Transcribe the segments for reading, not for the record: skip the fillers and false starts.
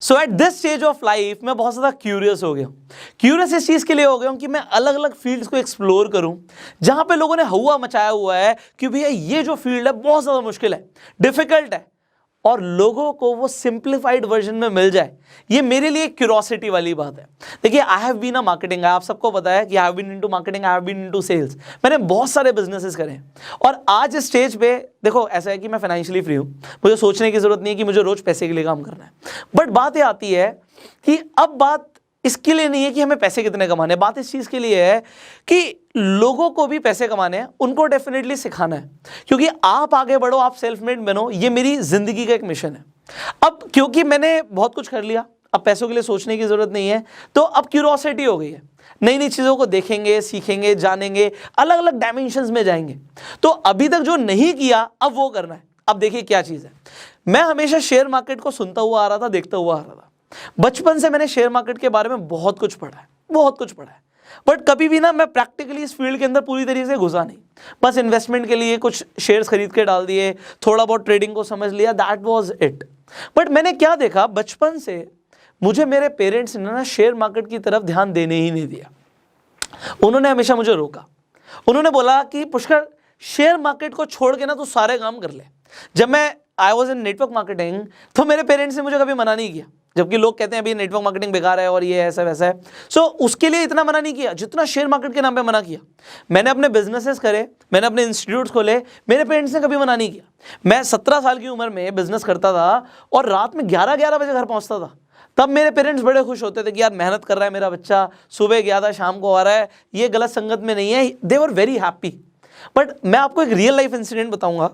So at this stage of life मैं बहुत ज़्यादा क्यूरियस हो गया हूँ। क्यूरियस इस चीज़ के लिए हो गया हूँ कि मैं अलग अलग फील्ड्स को एक्सप्लोर करूँ जहाँ पे लोगों ने हवा मचाया हुआ है कि भैया ये जो फील्ड है बहुत ज़्यादा मुश्किल है, डिफिकल्ट है, और लोगों को वो सिंप्लीफाइड वर्जन में मिल जाए। ये मेरे लिए क्यूरोसिटी वाली बात है। देखिए, I have been a marketing, आप सबको पता है कि I have been into marketing, I have been into sales. मैंने बहुत सारे बिजनेसेस करे हैं और आज इस स्टेज पे देखो ऐसा है कि मैं फाइनेंशियली फ्री हूँ, मुझे सोचने की जरूरत नहीं है कि मुझे रोज पैसे के लिए काम करना है। बट बात ये आती है कि अब बात इसके लिए नहीं है कि हमें पैसे कितने कमाने हैं, बात इस चीज़ के लिए है कि लोगों को भी पैसे कमाने हैं, उनको डेफिनेटली सिखाना है। क्योंकि आप आगे बढ़ो, आप सेल्फ मेड बनो, ये मेरी जिंदगी का एक मिशन है। अब क्योंकि मैंने बहुत कुछ कर लिया, अब पैसों के लिए सोचने की जरूरत नहीं है, तो अब क्यूरोसिटी हो गई है, नई नई चीज़ों को देखेंगे, सीखेंगे, जानेंगे, अलग अलग डायमेंशंस में जाएंगे। तो अभी तक जो नहीं किया अब वो करना है। अब देखिए क्या चीज़ है, मैं हमेशा शेयर मार्केट को सुनता हुआ आ रहा था, देखता हुआ आ रहा था। बचपन से मैंने शेयर मार्केट के बारे में बहुत कुछ पढ़ा है, बहुत कुछ पढ़ा है, बट कभी भी ना मैं प्रैक्टिकली इस फील्ड के अंदर पूरी तरीके से घुसा नहीं। बस इन्वेस्टमेंट के लिए कुछ शेयर्स खरीद के डाल दिए, थोड़ा बहुत ट्रेडिंग को समझ लिया, दैट वाज इट। बट मैंने क्या देखा, बचपन से मुझे मेरे पेरेंट्स ने ना शेयर मार्केट की तरफ ध्यान देने ही नहीं दिया। उन्होंने हमेशा मुझे रोका। उन्होंने बोला कि पुष्कर, शेयर मार्केट को छोड़ के ना तू सारे काम कर ले। जब मैं I was in network marketing तो मेरे पेरेंट्स ने मुझे कभी मना नहीं किया, जबकि लोग कहते हैं अभी नेटवर्क मार्केटिंग बेकार है और ये ऐसा वैसा है। सो उसके लिए इतना मना नहीं किया जितना शेयर मार्केट के नाम पे मना किया। मैंने अपने बिजनेसेस करे, मैंने अपने इंस्टीट्यूट्स खोले, मेरे पेरेंट्स ने कभी मना नहीं किया। मैं 17 साल की उम्र में बिजनेस करता था और रात में 11-11 बजे घर पहुंचता था। तब मेरे पेरेंट्स बड़े खुश होते थे कि यार मेहनत कर रहा है मेरा बच्चा, सुबह गया था शाम को आ रहा है, ये गलत संगत में नहीं है। दे वर वेरी हैप्पी। बट मैं आपको एक रियल लाइफ इंसिडेंट बताऊंगा।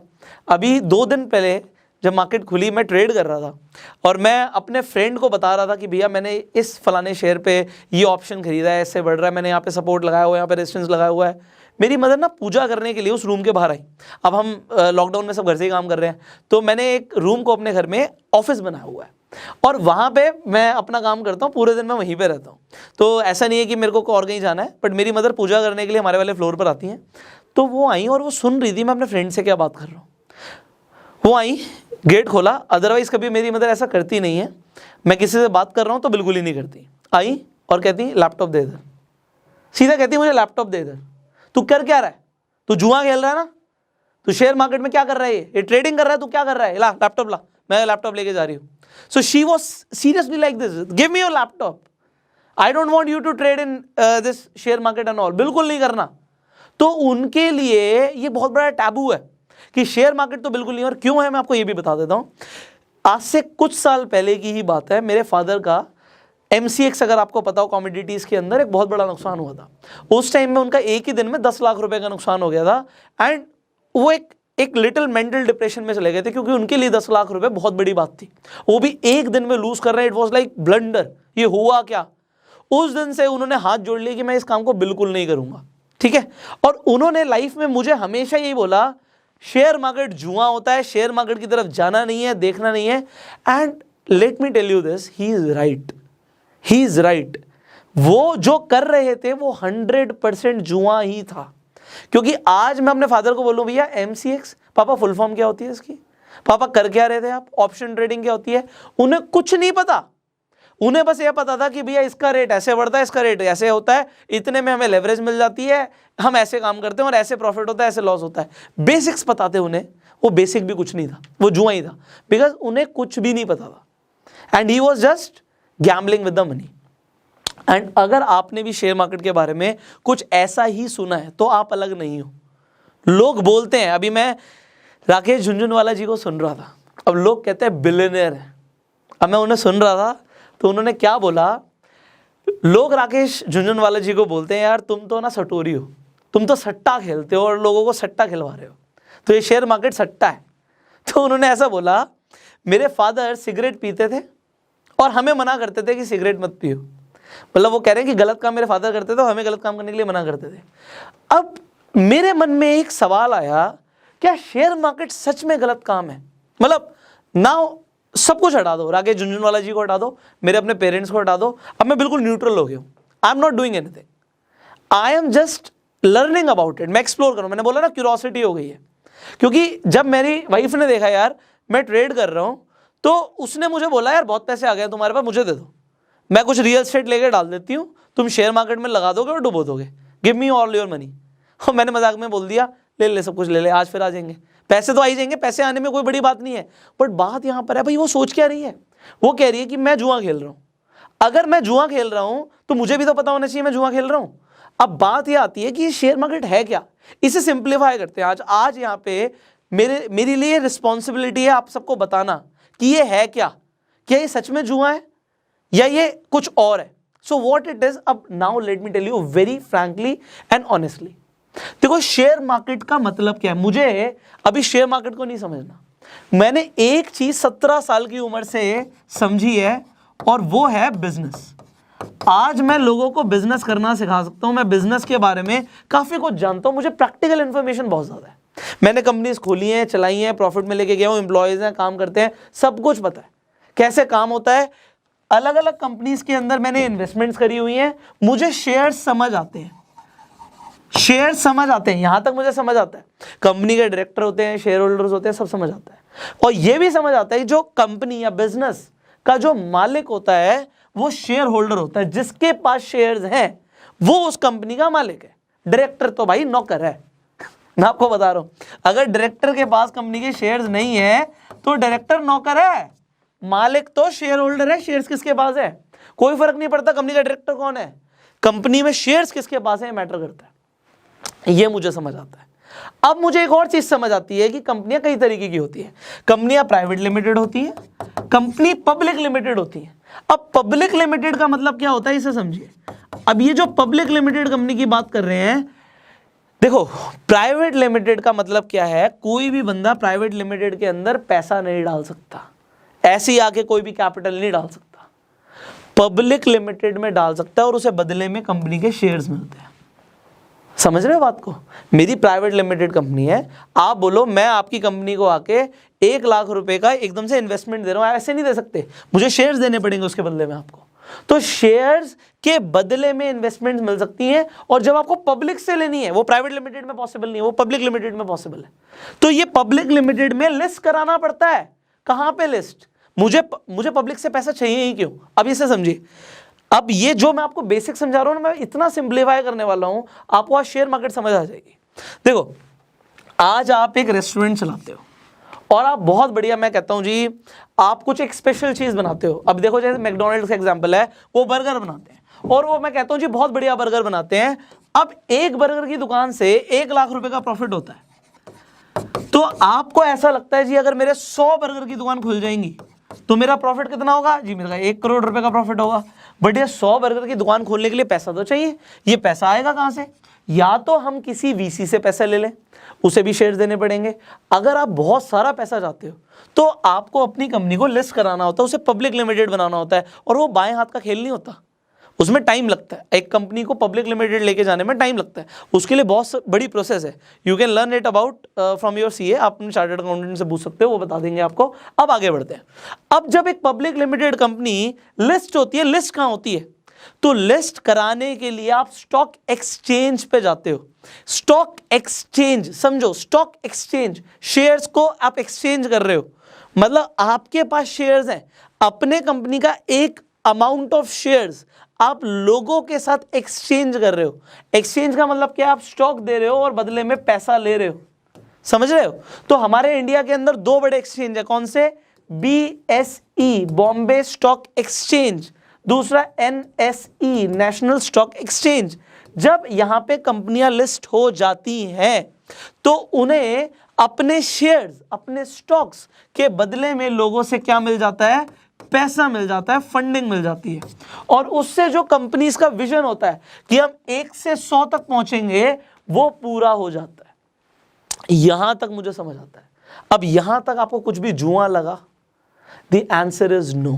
अभी 2 दिन पहले जब मार्केट खुली, मैं ट्रेड कर रहा था और मैं अपने फ्रेंड को बता रहा था कि भैया मैंने इस फलाने शेयर पे ये ऑप्शन खरीदा है, ऐसे बढ़ रहा है, मैंने यहाँ पे सपोर्ट लगाया हुआ है, यहाँ पे रेजिस्टेंस लगाया हुआ है। मेरी मदर ना पूजा करने के लिए उस रूम के बाहर आई। अब हम लॉकडाउन में सब घर से ही काम कर रहे हैं, तो मैंने एक रूम को अपने घर में ऑफिस बनाया हुआ है और वहाँ पे मैं अपना काम करता हूँ, पूरे दिन मैं वहीं पे रहता हूँ। तो ऐसा नहीं है कि मेरे को और कहीं जाना है, बट मेरी मदर पूजा करने के लिए हमारे वाले फ्लोर पर आती हैं। तो वो आई और वो सुन रही थी मैं अपने फ्रेंड से क्या बात कर रहा हूँ। वो आई, गेट खोला, अदरवाइज कभी मेरी मदर ऐसा करती नहीं है, मैं किसी से बात कर रहा हूँ तो बिल्कुल ही नहीं करती। आई और कहती लैपटॉप दे इधर, सीधा कहती मुझे लैपटॉप दे इधर। तू कर क्या रहा है, तू जुआ खेल रहा है ना, तू शेयर मार्केट में क्या कर रहा है, ये ट्रेडिंग कर रहा है, तू क्या कर रहा है, ला लैपटॉप ला, मैं लैपटॉप लेके जा रही हूँ। So she was seriously like this, give me your laptop, I don't want you to trade in this share market and all, बिल्कुल नहीं करना। तो उनके लिए ये बहुत बड़ा टैबू है कि शेयर मार्केट तो बिल्कुल नहीं। और क्यों है मैं आपको ये भी बता देता हूं। आज से कुछ साल पहले की ही बात है, मेरे फादर का MCX, अगर आपको पता हो, कमोडिटीज के अंदर एक बहुत बड़ा नुकसान हुआ था। उस टाइम में उनका एक ही दिन में 10 लाख रुपए का नुकसान हो गया था एंड वो एक लिटिल मेंटल डिप्रेशन में चले गए थे, क्योंकि उनके लिए 10 लाख रुपए बहुत बड़ी बात थी, वो भी एक दिन में लूज कर रहे हैं। इट वॉज लाइक ब्लंडर, ये हुआ क्या। उस दिन से उन्होंने हाथ जोड़ लिया कि मैं इस काम को बिल्कुल नहीं करूंगा, ठीक है। और उन्होंने लाइफ में मुझे हमेशा यही बोला, शेयर मार्केट जुआ होता है, शेयर मार्केट की तरफ जाना नहीं है, देखना नहीं है। And let me tell you this, he is right, he is right. वो जो कर रहे थे वो 100% जुआ ही था। क्योंकि आज मैं अपने फादर को बोलूं भैया MCX, पापा फुल फॉर्म क्या होती है इसकी, पापा कर क्या रहे थे आप, ऑप्शन ट्रेडिंग क्या होती है, उन्हें कुछ नहीं पता। उन्हें बस ये पता था कि भैया इसका रेट ऐसे बढ़ता है, इसका रेट ऐसे होता है, इतने में हमें लेवरेज मिल जाती है, हम ऐसे काम करते हैं और ऐसे प्रॉफिट होता है, ऐसे लॉस होता है। बेसिक्स पता थे उन्हें, वो बेसिक भी कुछ नहीं था, वो जुआ ही था, बिकॉज उन्हें कुछ भी नहीं पता था। And he was just gambling with the money. And अगर आपने भी शेयर मार्केट के बारे में कुछ ऐसा ही सुना है तो आप अलग नहीं हो। लोग बोलते हैं, अभी मैं राकेश झुनझुनवाला जी को सुन रहा था, अब लोग कहते हैं बिलियनियर है। अब मैं उन्हें सुन रहा था तो उन्होंने क्या बोला, लोग राकेश झुनझुनवाला जी को बोलते हैं यार तुम तो ना सटोरी हो, तुम तो सट्टा खेलते हो और लोगों को सट्टा खिलवा रहे हो, तो ये शेयर मार्केट सट्टा है। तो उन्होंने ऐसा बोला, मेरे फादर सिगरेट पीते थे और हमें मना करते थे कि सिगरेट मत पियो। मतलब वो कह रहे हैं कि गलत काम मेरे फादर करते थे और हमें गलत काम करने के लिए मना करते थे। अब मेरे मन में एक सवाल आया, क्या शेयर मार्केट सच में गलत काम है? मतलब नाउ सब कुछ हटा दो, राकेश झुनझुनवाला जी को हटा दो, मेरे अपने पेरेंट्स को हटा दो, अब मैं बिल्कुल न्यूट्रल हो गया हूँ। I am not doing anything, I am just learning about it. मैं एक्सप्लोर करूँ, मैंने बोला ना क्यूरोसिटी हो गई है। क्योंकि जब मेरी वाइफ ने देखा यार मैं ट्रेड कर रहा हूँ, तो उसने मुझे बोला यार बहुत पैसे आ गए तुम्हारे पास, मुझे दे दो, मैं कुछ रियल एस्टेट लेके डाल देती हूँ, तुम शेयर मार्केट में लगा दोगे और डुबो दोगे, give me all your money. और मैंने मजाक में बोल दिया ले ले सब कुछ ले ले, आज फिर आ जाएंगे, पैसे तो आ ही जाएंगे, पैसे आने में कोई बड़ी बात नहीं है। बट बात यहाँ पर है भाई, वो सोच क्या रही है, वो कह रही है कि मैं जुआ खेल रहा हूँ। अगर मैं जुआ खेल रहा हूँ तो मुझे भी तो पता होना चाहिए मैं जुआ खेल रहा हूँ। अब बात यह आती है कि ये शेयर मार्केट है क्या, इसे सिंप्लीफाई करते हैं। आज यहाँ पे मेरे लिए रिस्पॉन्सिबिलिटी है आप सबको बताना कि ये है क्या ये सच में जुआ है या ये कुछ और है। सो वॉट इट इज, अब now let me tell you very frankly and honestly. देखो शेयर मार्केट का मतलब क्या है, मुझे अभी शेयर मार्केट को नहीं समझना, मैंने एक चीज 17 साल की उम्र से समझी है और वो है बिजनेस। आज मैं लोगों को बिजनेस करना सिखा सकता हूं, मैं बिजनेस के बारे में काफी कुछ जानता हूं, मुझे प्रैक्टिकल इंफॉर्मेशन बहुत ज्यादा है, मैंने कंपनीज खोली हैं, चलाई हैं, प्रॉफिट में लेके गया हूं, एम्प्लॉयज हैं, काम करते हैं, सब कुछ पता है कैसे काम होता है। अलग अलग कंपनीज के अंदर मैंने इन्वेस्टमेंट्स करी हुई हैं, मुझे शेयर समझ आते हैं, शेयर समझ आते हैं, यहां तक मुझे समझ आता है। कंपनी के डायरेक्टर होते हैं, शेयर होल्डर्स होते हैं, सब समझ आता है। और यह भी समझ आता है कि जो कंपनी या बिजनेस का जो मालिक होता है वो शेयर होल्डर होता है, जिसके पास शेयर्स हैं वो उस कंपनी का मालिक है। डायरेक्टर तो भाई नौकर है, मैं आपको बता रहा हूं, अगर डायरेक्टर के पास कंपनी के शेयर्स नहीं है तो डायरेक्टर नौकर है, मालिक तो शेयर होल्डर है। शेयर्स किसके पास है कोई फर्क नहीं पड़ता, कंपनी का डायरेक्टर कौन है, कंपनी में शेयर्स किसके पास है मैटर करता है, ये मुझे समझ आता है। अब मुझे एक और चीज समझ आती है कि कंपनियां कई तरीके की होती है, कंपनियां प्राइवेट लिमिटेड होती है, कंपनी पब्लिक लिमिटेड होती है। अब पब्लिक लिमिटेड का मतलब क्या होता है इसे समझिए। अब ये जो पब्लिक लिमिटेड कंपनी की बात कर रहे हैं, देखो प्राइवेट लिमिटेड का मतलब क्या है, कोई भी बंदा प्राइवेट लिमिटेड के अंदर पैसा नहीं डाल सकता, ऐसे ही आके कोई भी कैपिटल नहीं डाल सकता, पब्लिक लिमिटेड में डाल सकता है और उसे बदले में कंपनी के शेयर्स मिलते हैं। समझ रहे हो बात को, मेरी प्राइवेट लिमिटेड कंपनी है, आप बोलो मैं आपकी कंपनी को आके 1 लाख रुपए का एकदम से इन्वेस्टमेंट दे रहा हूं, ऐसे नहीं दे सकते, मुझे शेयर्स देने पड़ेंगे उसके बदले में आपको। तो शेयर्स के बदले में इन्वेस्टमेंट मिल सकती हैं, और जब आपको पब्लिक से लेनी है वो प्राइवेट लिमिटेड में पॉसिबल नहीं है, वो पब्लिक लिमिटेड में पॉसिबल है। तो ये पब्लिक लिमिटेड में लिस्ट कराना पड़ता है। कहां पे लिस्ट, मुझे पब्लिक से पैसा चाहिए ही क्यों, अब इसे समझिए। अब ये जो मैं आपको बेसिक समझा रहा हूं ना, मैं इतना सिंप्लीफाई करने वाला हूं, आपको आज शेयर मार्केट समझ आ जाएगी। देखो आज आप एक रेस्टोरेंट चलाते हो और आप बहुत बढ़िया, मैं कहता हूं जी आप कुछ एक स्पेशल चीज बनाते हो। अब देखो जैसे मैकडॉनल्ड्स का एग्जांपल है, वो बर्गर बनाते हैं और वो मैं कहता हूं जी बहुत बढ़िया बर्गर बनाते हैं। अब एक बर्गर की दुकान से 1 लाख रुपए का प्रॉफिट होता है, तो आपको ऐसा लगता है जी अगर मेरे 100 बर्गर की दुकान खुल जाएंगी तो मेरा प्रॉफिट कितना होगा जी, मेरा 1 करोड़ रुपए का प्रॉफिट होगा। बट ये 100 बर्गर की दुकान खोलने के लिए पैसा तो चाहिए, ये पैसा आएगा कहां से, या तो हम किसी वीसी से पैसा ले लें, उसे भी शेयर्स देने पड़ेंगे। अगर आप बहुत सारा पैसा चाहते हो तो आपको अपनी कंपनी को लिस्ट कराना होता है, उसे पब्लिक लिमिटेड बनाना होता है, और वो बाएं हाथ का खेल नहीं होता, उसमें टाइम लगता है। एक कंपनी को पब्लिक लिमिटेड लेके जाने में टाइम लगता है, उसके लिए बहुत बड़ी प्रोसेस है। You can learn it about from your CA, आप अपने चार्टर्ड अकाउंटेंट से पूछ सकते हो, वो बता देंगे आपको। अब आगे बढ़ते हैं। अब जब एक पब्लिक लिमिटेड कंपनी लिस्ट होती है, लिस्ट कहां होती है, तो लिस्ट कराने के लिए आप स्टॉक एक्सचेंज पे जाते हो। स्टॉक एक्सचेंज समझो, स्टॉक एक्सचेंज, शेयर्स को आप एक्सचेंज कर रहे हो, मतलब आपके पास शेयर्स हैं, अपने कंपनी का एक अमाउंट ऑफ शेयर्स आप लोगों के साथ एक्सचेंज कर रहे हो। एक्सचेंज का मतलब क्या, आप स्टॉक दे रहे हो और बदले में पैसा ले रहे हो, समझ रहे हो। तो हमारे इंडिया के अंदर 2 बड़े एक्सचेंज है, कौन से, BSE बॉम्बे स्टॉक एक्सचेंज, दूसरा NSE नेशनल स्टॉक एक्सचेंज। जब यहां पे कंपनियां लिस्ट हो जाती हैं तो उन्हें अपने शेयर्स, अपने स्टॉक्स के बदले में लोगों से क्या मिल जाता है, पैसा मिल जाता है, फंडिंग मिल जाती है, और उससे जो कंपनीज का विजन होता है कि हम 1 से 100 तक पहुंचेंगे, वो पूरा हो जाता है। यहां तक मुझे समझ आता है। अब यहां तक आपको कुछ भी जुआ लगा, द आंसर इज नो।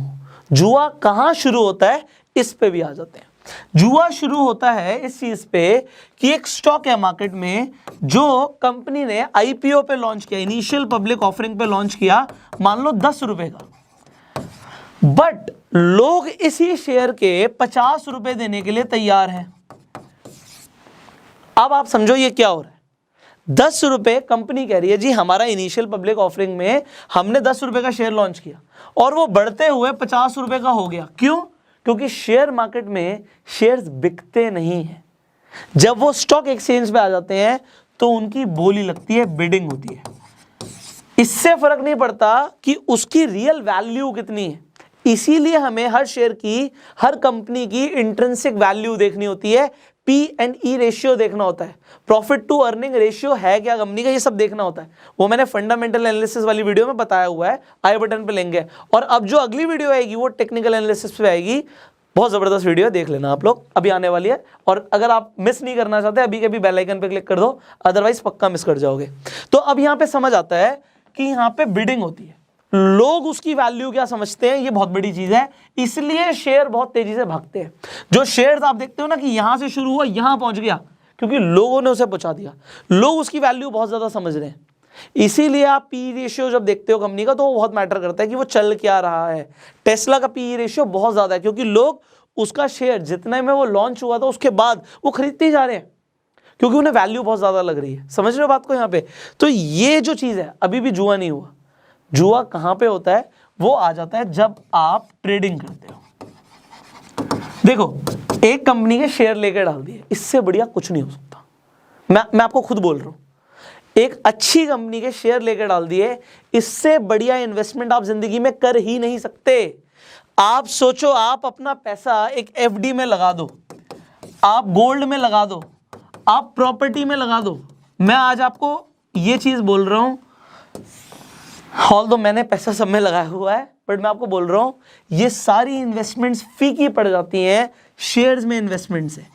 जुआ कहां शुरू होता है, इस पे भी आ जाते हैं। जुआ शुरू होता है इस चीज पे कि एक स्टॉक है मार्केट में, जो कंपनी ने IPO पे लॉन्च किया, इनिशियल पब्लिक ऑफरिंग पे लॉन्च किया, मान लो 10 रुपए का, बट लोग इसी शेयर के 50 रुपए देने के लिए तैयार हैं। अब आप समझो ये क्या हो रहा है, 10 रुपए कंपनी कह रही है जी, हमारा इनिशियल पब्लिक ऑफरिंग में हमने 10 रुपए का शेयर लॉन्च किया और वो बढ़ते हुए 50 रुपए का हो गया। क्यों? क्योंकि शेयर मार्केट में शेयर्स बिकते नहीं हैं। जब वो स्टॉक एक्सचेंज पे आ जाते हैं तो उनकी बोली लगती है, बिडिंग होती है। इससे फर्क नहीं पड़ता कि उसकी रियल वैल्यू कितनी है। इसीलिए हमें हर शेयर की, हर कंपनी की इंट्रिंसिक वैल्यू देखनी होती है, P/E रेशियो देखना होता है, प्रॉफिट टू अर्निंग रेशियो है क्या कंपनी का, ये सब देखना होता है। वो मैंने फंडामेंटल एनालिसिस वाली वीडियो में बताया हुआ है, आई बटन पे लेंगे। और अब जो अगली वीडियो आएगी वो टेक्निकल एनालिसिस पे आएगी, बहुत जबरदस्त वीडियो है, देख लेना आप लोग, अभी आने वाली है। और अगर आप मिस नहीं करना चाहते अभी के अभी बेल आइकन पे क्लिक कर दो, अदरवाइज पक्का मिस कर जाओगे। तो अब यहाँ पे समझ आता है कि यहाँ पे बिडिंग होती है, लोग उसकी वैल्यू क्या समझते हैं, ये बहुत बड़ी चीज है। इसलिए शेयर बहुत तेजी से भागते हैं। जो शेयर्स आप देखते हो ना कि यहां से शुरू हुआ यहां पहुंच गया, क्योंकि लोगों ने उसे पहुंचा दिया, लोग उसकी वैल्यू बहुत ज्यादा समझ रहे हैं। इसीलिए आप पी रेशियो जब देखते हो कंपनी का तो वो बहुत मैटर करता है कि वो चल क्या रहा है। टेस्ला का पी रेशियो बहुत ज्यादा है, क्योंकि लोग उसका शेयर जितने में वो लॉन्च हुआ था उसके बाद वो खरीदते ही जा रहे हैं, क्योंकि उन्हें वैल्यू बहुत ज्यादा लग रही है। समझ रहे हो बात को यहाँ पे? तो ये जो चीज है, अभी भी जुआ नहीं हुआ। जुआ कहां पे होता है? वो आ जाता है जब आप ट्रेडिंग करते हो। देखो, एक कंपनी के शेयर लेकर डाल दिए, इससे बढ़िया कुछ नहीं हो सकता। मैं आपको खुद बोल रहा हूं, एक अच्छी कंपनी के शेयर लेकर डाल दिए, इससे बढ़िया इन्वेस्टमेंट आप जिंदगी में कर ही नहीं सकते। आप सोचो, आप अपना पैसा एक FD में लगा दो, आप गोल्ड में लगा दो, आप प्रॉपर्टी में लगा दो। मैं आज आपको ये चीज बोल रहा हूं, ऑल्दो मैंने पैसा सब में लगाया हुआ है, बट मैं आपको बोल रहा हूं ये सारी इन्वेस्टमेंट्स फीकी पड़ जाती हैं शेयर्स में इन्वेस्टमेंट से।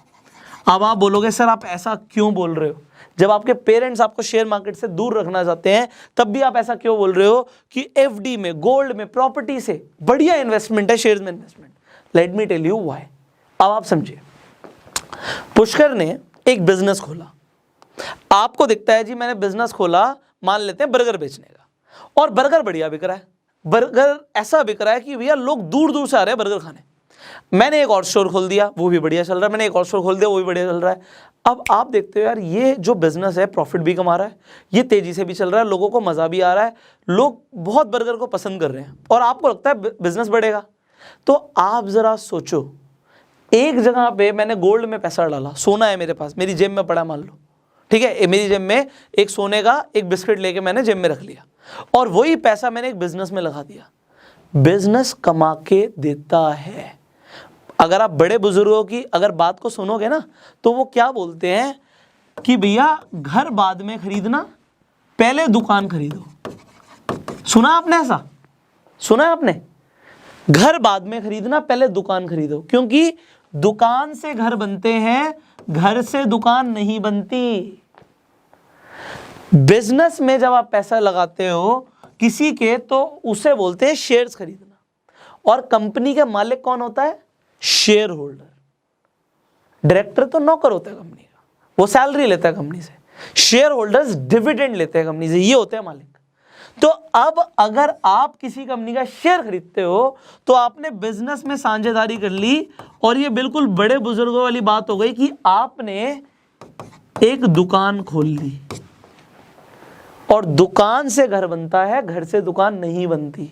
अब आप बोलोगे सर आप ऐसा क्यों बोल रहे हो? जब आपके पेरेंट्स आपको शेयर मार्केट से दूर रखना चाहते हैं तब भी आप ऐसा क्यों बोल रहे हो कि FD में, गोल्ड में, प्रॉपर्टी से बढ़िया इन्वेस्टमेंट है शेयर्स में investment? Let me tell you why. अब आप समझिए, पुष्कर ने एक बिजनेस खोला। आपको दिखता है जी मैंने बिजनेस खोला, मान लेते हैं बर्गर बेचने का, और बर्गर बढ़िया बिक रहा है। बर्गर ऐसा बिक रहा है कि भैया लोग दूर दूर से आ रहे हैं बर्गर खाने। मैंने एक और स्टोर खोल दिया, वो भी बढ़िया चल रहा है। मैंने एक और स्टोर खोल दिया, वो भी बढ़िया चल रहा है। अब आप देखते हो यार, ये जो बिजनेस है प्रॉफिट भी कमा रहा है, ये तेजी से भी चल रहा है, लोगों को मजा भी आ रहा है, लोग बहुत बर्गर को पसंद कर रहे हैं, और आपको लगता है बिजनेस बढ़ेगा। तो आप जरा सोचो, एक जगह पे मैंने गोल्ड में पैसा डाला, सोना है मेरे पास, मेरी जेब में पड़ा मान लो, ठीक है, मेरी जेब में एक सोने का एक बिस्किट लेके मैंने जेब में रख लिया, और वही पैसा मैंने एक बिजनेस में लगा दिया। बिजनेस कमा के देता है। अगर आप बड़े बुजुर्गों की अगर बात को सुनोगे ना, तो वो क्या बोलते हैं कि भैया घर बाद में खरीदना, पहले दुकान खरीदो। सुना आपने ऐसा? सुना आपने? घर बाद में खरीदना, पहले दुकान खरीदो, क्योंकि दुकान से घर बनते हैं, घर से दुकान नहीं बनती। बिजनेस में जब आप पैसा लगाते हो किसी के, तो उसे बोलते हैं शेयर्स खरीदना। और कंपनी का मालिक कौन होता है? Share holder. डायरेक्टर तो नौकर होता है कंपनी का, वो सैलरी लेता है कंपनी से। शेयर होल्डर्स डिविडेंड लेते हैं कंपनी से, ये होते हैं मालिक। तो अब अगर आप किसी कंपनी का शेयर खरीदते हो तो आपने बिजनेस में साझेदारी कर ली, और ये बिल्कुल बड़े बुजुर्गों वाली बात हो गई कि आपने एक दुकान खोल ली, और दुकान से घर बनता है, घर से दुकान नहीं बनती।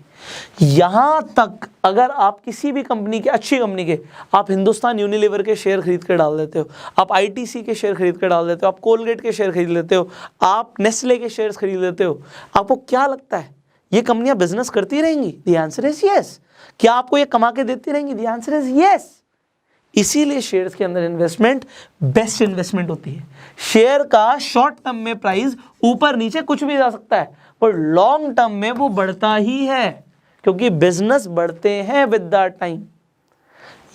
यहां तक अगर आप किसी भी कंपनी के, अच्छी कंपनी के, आप हिंदुस्तान यूनिलीवर के शेयर खरीद कर डाल देते हो, आप ITC के शेयर खरीद कर डाल देते हो, आप कोलगेट के शेयर खरीद लेते हो, आप नेस्ले के शेयर्स खरीद लेते हो, आपको क्या लगता है ये कंपनियां बिजनेस करती रहेंगी? The answer is yes. क्या आपको ये कमा के देती रहेंगी? The answer is yes. इसीलिए शेयर्स के अंदर इन्वेस्टमेंट बेस्ट इन्वेस्टमेंट होती है। शेयर का शॉर्ट टर्म में प्राइस ऊपर नीचे कुछ भी जा सकता है, पर लॉन्ग टर्म में वो बढ़ता ही है, क्योंकि बिजनेस बढ़ते हैं विद द टाइम।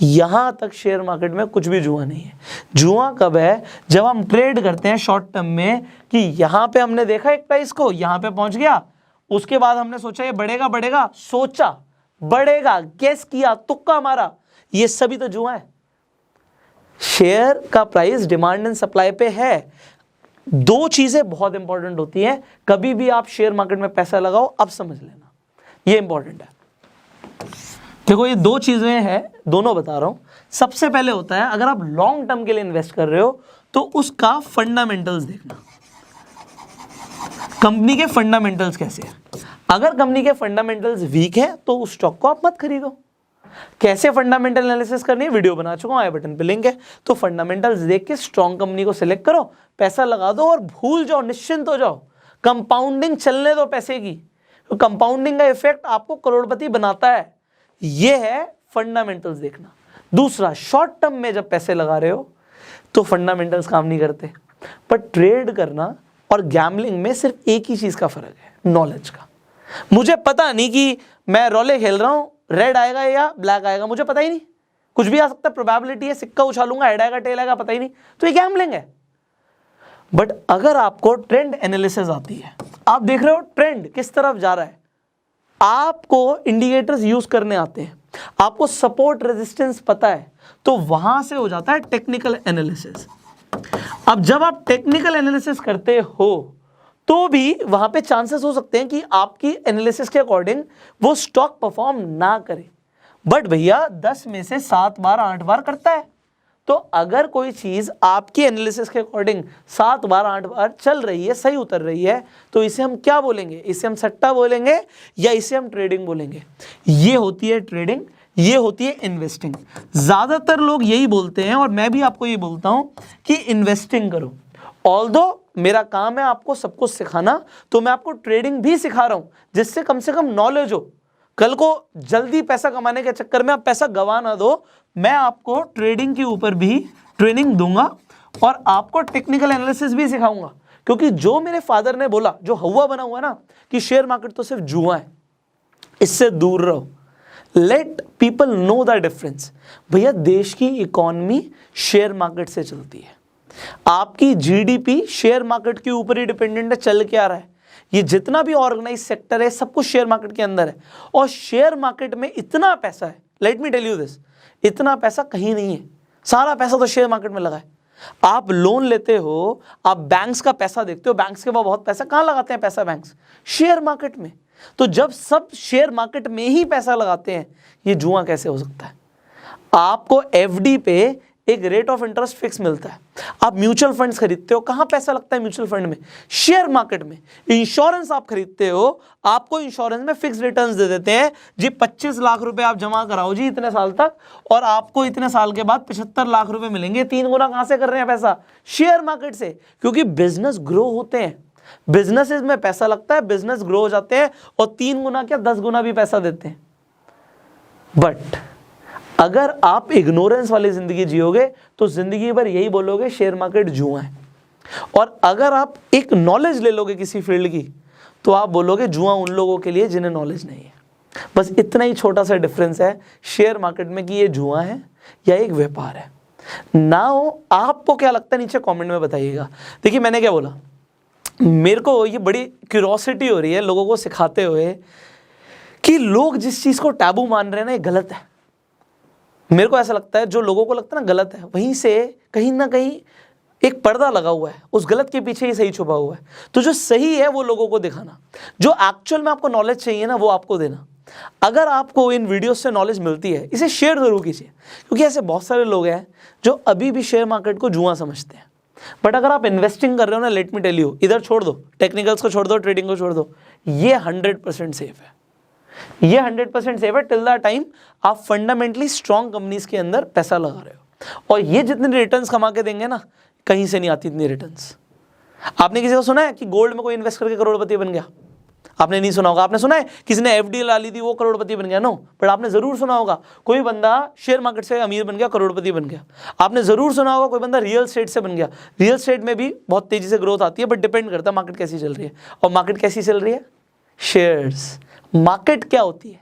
यहां तक शेयर मार्केट में कुछ भी जुआ नहीं है। जुआ कब है? जब हम ट्रेड करते हैं शॉर्ट टर्म में, कि यहां पे हमने देखा एक प्राइस को, यहां पे पहुंच गया, उसके बाद हमने सोचा ये बढ़ेगा बढ़ेगा, सोचा बढ़ेगा, गेस किया, तुक्का मारा, ये सभी तो जुआ है। शेयर का प्राइस डिमांड एंड सप्लाई पे है। दो चीजें बहुत इंपॉर्टेंट होती हैं, कभी भी आप शेयर मार्केट में पैसा लगाओ, अब समझ लेना, ये इंपॉर्टेंट है। देखो ये दो चीजें हैं, दोनों बता रहा हूं। सबसे पहले होता है, अगर आप लॉन्ग टर्म के लिए इन्वेस्ट कर रहे हो तो उसका फंडामेंटल्स देखना। कंपनी के फंडामेंटल्स कैसे हैं। अगर कंपनी के फंडामेंटल्स वीक है तो उस स्टॉक को आप मत खरीदो। कैसे फंडामेंटल एनालिसिस करनी है वीडियो बना चुका हूं, आई बटन पे लिंक है। तो फंडामेंटल्स देख के स्ट्रॉन्ग कंपनी को सिलेक्ट करो, पैसा लगा दो और भूल जाओ, निश्चिंत हो जाओ। कंपाउंडिंग चलने दो पैसे की, तो कंपाउंडिंग का इफेक्ट आपको करोड़पति बनाता है। यह है फंडामेंटल्स देखना। दूसरा, शॉर्ट टर्म में जब पैसे लगा रहे हो तो फंडामेंटल्स काम नहीं करते, पर ट्रेड करना और गैम्बलिंग में सिर्फ एक ही चीज का फर्क है, नॉलेज का। मुझे पता नहीं कि मैं रोले खेल रहा हूं, रेड आएगा या ब्लैक आएगा, मुझे पता ही नहीं, कुछ भी आ सकता है, प्रोबेबिलिटी है, सिक्का उछालूंगा, हेड आएगा टेल आएगा, पता ही नहीं, तो ये गैम्बलिंग है। बट अगर आपको ट्रेंड एनालिसिस आती है, आप देख रहे हो ट्रेंड किस तरफ जा रहा है, आपको इंडिकेटर्स यूज करने आते हैं, आपको सपोर्ट रेजिस्टेंस पता है, तो वहां से हो जाता है टेक्निकल एनालिसिस। अब जब आप टेक्निकल एनालिसिस करते हो तो भी वहां पे चांसेस हो सकते हैं कि आपकी एनालिसिस के अकॉर्डिंग वो स्टॉक परफॉर्म ना करे, बट भैया 10 में से 7 बार 8 बार करता है। तो अगर कोई चीज आपकी एनालिसिस के अकॉर्डिंग 7 बार 8 बार चल रही है, सही उतर रही है, तो इसे हम क्या बोलेंगे, इसे हम सट्टा बोलेंगे या इसे हम ट्रेडिंग बोलेंगे। ये होती है ट्रेडिंग, ये होती है इन्वेस्टिंग। ज्यादातर लोग यही बोलते हैं और मैं भी आपको ये बोलता हूं कि इन्वेस्टिंग करो। ऑल्दो मेरा काम है आपको सब कुछ सिखाना, तो मैं आपको ट्रेडिंग भी सिखा रहा हूं, जिससे कम से कम नॉलेज हो। कल को जल्दी पैसा कमाने के चक्कर में आप पैसा गवा ना दो। मैं आपको ट्रेडिंग के ऊपर भी ट्रेनिंग दूंगा और आपको टेक्निकल एनालिसिस भी सिखाऊंगा, क्योंकि जो मेरे फादर ने बोला, जो हवा बना हुआ ना कि शेयर मार्केट तो सिर्फ जुआ है, इससे दूर रहो। Let people know the difference. भैया देश की इकोनॉमी शेयर मार्केट से चलती है, आपकी जीडीपी शेयर मार्केट के ऊपर ही डिपेंडेंट है, चल के आ रहा है। ये जितना भी ऑर्गेनाइज सेक्टर है सब कुछ शेयर मार्केट के अंदर है, और शेयर मार्केट में इतना पैसा है, let me tell you this, इतना पैसा कहीं नहीं है, सारा पैसा तो शेयर मार्केट में लगा है। आप लोन लेते हो, आप बैंक्स का पैसा देखते हो, बैंक्स के पास बहुत पैसा, कहां लगाते हैं पैसा बैंक्स, शेयर मार्केट में। तो जब सब शेयर मार्केट में ही पैसा लगाते हैं, ये जुआ कैसे हो सकता है। आपको एफडी पे एक रेट ऑफ इंटरेस्ट फिक्स मिलता है, आप म्यूचुअल फंड्स खरीदते हो, कहां पैसा लगता है म्यूचुअल फंड में, शेयर मार्केट में। इंश्योरेंस आप खरीदते हो, आपको इंश्योरेंस में फिक्स रिटर्न्स दे देते हैं जी, 25 लाख रुपए आप जमा कराओ जी इतने साल तक, और आपको इतने साल के बाद 75 लाख रुपए मिलेंगे। 3 गुना कहां से कर रहे हैं पैसा, शेयर मार्केट से, क्योंकि बिजनेस ग्रो होते हैं, बिजनेसेस में पैसा लगता है, बिजनेस ग्रो हो जाते हैं, और 3 गुना क्या 10 गुना भी पैसा देते हैं। बट अगर आप इग्नोरेंस वाली जिंदगी जियोगे तो जिंदगी भर यही बोलोगे शेयर मार्केट जुआ है, और अगर आप एक नॉलेज ले लोगे किसी फील्ड की, तो आप बोलोगे जुआ उन लोगों के लिए जिन्हें नॉलेज नहीं है। बस इतना ही छोटा सा डिफरेंस है शेयर मार्केट में कि ये जुआ है या एक व्यापार है। नाउ आपको क्या लगता है नीचे कमेंट में बताइएगा। देखिए मैंने क्या बोला, मेरे को ये बड़ी क्यूरोसिटी हो रही है लोगों को सिखाते हुए कि लोग जिस चीज को टैबू मान रहे हैं ना, ये गलत है। मेरे को ऐसा लगता है जो लोगों को लगता है ना गलत है, वहीं से कहीं ना कहीं एक पर्दा लगा हुआ है, उस गलत के पीछे ही सही छुपा हुआ है। तो जो सही है वो लोगों को दिखाना, जो एक्चुअल में आपको नॉलेज चाहिए ना वो आपको देना। अगर आपको इन वीडियोस से नॉलेज मिलती है, इसे शेयर जरूर कीजिए, क्योंकि ऐसे बहुत सारे लोग हैं जो अभी भी शेयर मार्केट को जुआ समझते हैं। बट अगर आप इन्वेस्टिंग कर रहे हो ना, लेट मी टेल यू, इधर छोड़ दो, टेक्निकल्स को छोड़ दो, ट्रेडिंग को छोड़ दो, ये 100% सेफ है। ये 100% सेफ है टिल द टाइम आप फंडामेंटली स्ट्रॉन्ग कंपनीज के अंदर पैसा लगा रहे हो। और ये जितने रिटर्न्स कमा के देंगे ना, कहीं से नहीं आती इतनी रिटर्न्स। आपने किसी को सुना है कि गोल्ड में कोई इन्वेस्ट करके करोड़पति बन गया? आपने नहीं सुना होगा। आपने सुना है किसी ने एफडी ला ली थी वो करोड़पति बन गया? नो। बट आपने जरूर सुना होगा कोई बंदा शेयर मार्केट से अमीर बन गया, करोड़पति बन गया। आपने जरूर सुना होगा कोई बंदा रियल एस्टेट से बन गया। रियल एस्टेट में भी बहुत तेजी से ग्रोथ आती है, बट डिपेंड करता है मार्केट कैसी चल रही है। और मार्केट कैसी चल रही है? शेयर्स। मार्केट क्या होती है?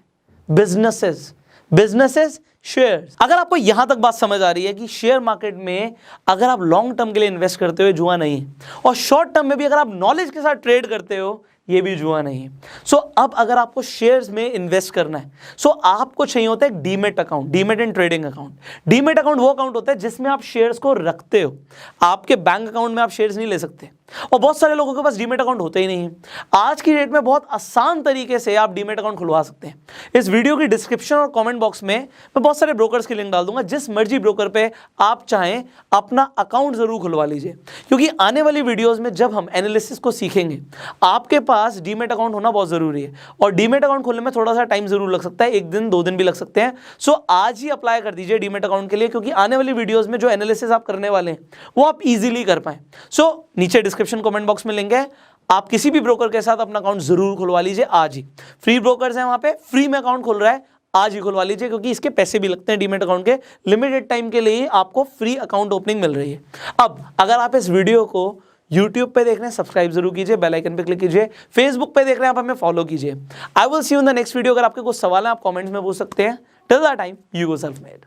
बिजनेसेस। Businesses, shares. अगर आपको यहां तक बात समझ आ रही है कि शेयर मार्केट में अगर आप लॉन्ग टर्म के लिए इन्वेस्ट करते हो जुआ नहीं है, और शॉर्ट टर्म में भी अगर आप नॉलेज के साथ ट्रेड करते हो ये भी जुआ नहीं है। सो अब अगर आपको शेयर्स में इन्वेस्ट करना है, सो आपको चाहिए होता है एक demat account, demat and trading account. Demat account वो अकाउंट होता है जिसमें आप शेयर्स को रखते हो, आपके बैंक अकाउंट में आप शेयर्स नहीं ले सकते, और बहुत सारे लोगों के पास डीमेट अकाउंट होते ही नहीं है। आज की डेट में बहुत आसान तरीके से आप डीमेट अकाउंट खुलवा सकते हैं। इस वीडियो की डिस्क्रिप्शन और कमेंट बॉक्स में मैं बहुत सारे ब्रोकर्स की लिंक डाल दूंगा, जिस मर्जी ब्रोकर पे आप चाहें अपना अकाउंट जरूर खुलवा लीजिए, क्योंकि आने वाली वीडियोस में जब हम एनालिसिस को सीखेंगे आपके पास डीमेट अकाउंट होना बहुत जरूरी है, और डीमेट अकाउंट खोलने में थोड़ा सा टाइम जरूर लग सकता है, 1 दिन 2 दिन भी लग सकते हैं। सो आज ही अप्लाई कर दीजिए डीमेट अकाउंट के लिए, क्योंकि आने वाली वीडियोस में जो एनालिसिस आप करने वाले हैं वो आप इजीली कर पाए। सो नीचे डिस्क्रिप्शन कमेंट बॉक्स में लिंक है, आप किसी भी ब्रोकर के साथ अपना अकाउंट जरूर खुलवा लीजिए आज ही। फ्री ब्रोकर्स हैं वहां पे, फ्री में अकाउंट खुल रहा है, आज ही खुलवा लीजिए, क्योंकि इसके पैसे भी लगते हैं डीमेट अकाउंट के। लिमिटेड टाइम के लिए आपको फ्री अकाउंट ओपनिंग मिल रही है। अब अगर आप इस वीडियो को YouTube पे देख रहे हैं, सब्सक्राइब जरूर कीजिए, बेल आइकन पे क्लिक कीजिए। Facebook पे देख रहे हैं आप, हमें फॉलो कीजिए। I will see you in the next video. अगर आपके कुछ सवाल हैं आप कमेंट्स में पूछ सकते हैं। Till that time, you go self made.